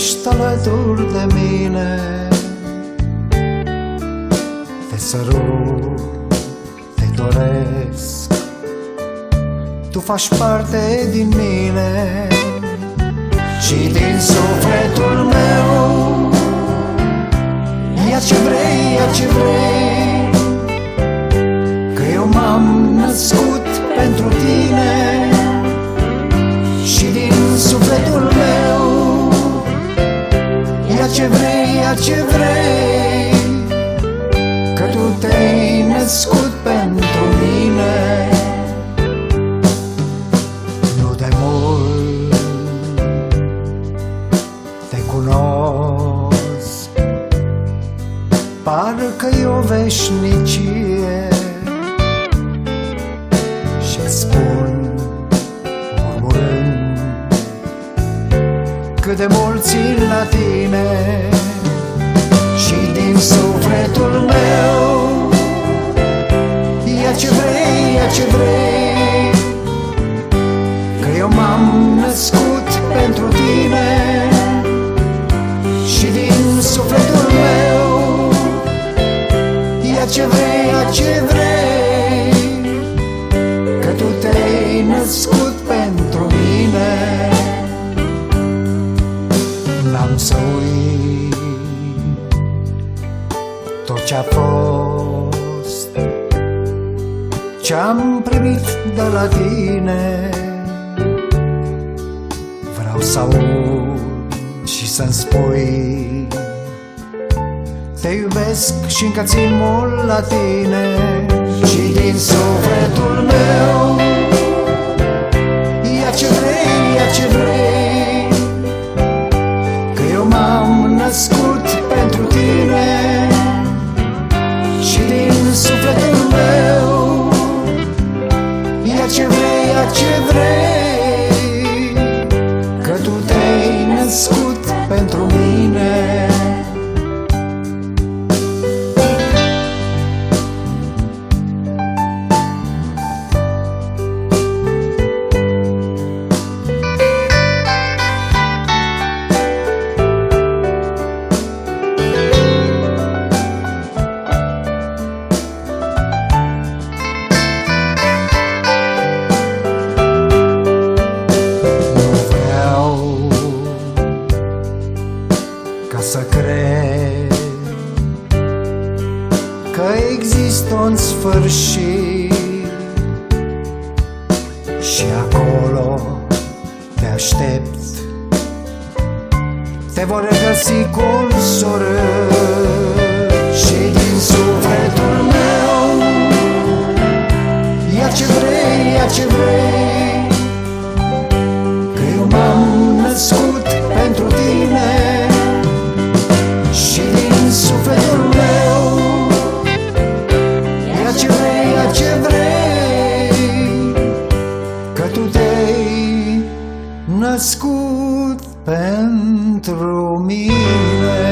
ești alături de mine. Te sărut, te doresc, tu faci parte din mine și din sufletul meu. Ia ce vrei, ia ce vrei, că eu m-am născut pentru tine. Și din sufletul meu, ia ce vrei, ia ce vrei, că tu te-ai născut pentru mine. Nu de mult te cunosc, parcă-i o veșnicie, și-ți spun murmurând cât de mult țin la tine. Și din sufletul meu, ia ce vrei, ia ce vrei, că eu m-am născut pentru tine. Și din sufletul meu, ia ce vrei, ia ce vrei, că tu te-ai născut pentru mine. N-am să uit tot ce-a fost, ce-am primit de la tine. Vreau să aud și să-mi spui te iubesc și încă țin mult la tine. Și din sufletul meu, ia ce vrei, ia ce vrei, că eu m-am născut pentru tine. Și din sufletul meu, ia ce vrei, ia ce vrei, că tu te-ai născut pentru mine. Să cred că există un sfârșit și acolo te aștept, te vor regăsi cu un surâs. Și din sufletul meu, ia ce vrei, ia ce vrei, că eu m-am născut pentru tine. Și din sufletul meu, ia ce vrei, ia ce vrei, că tu te-ai născut pentru mine.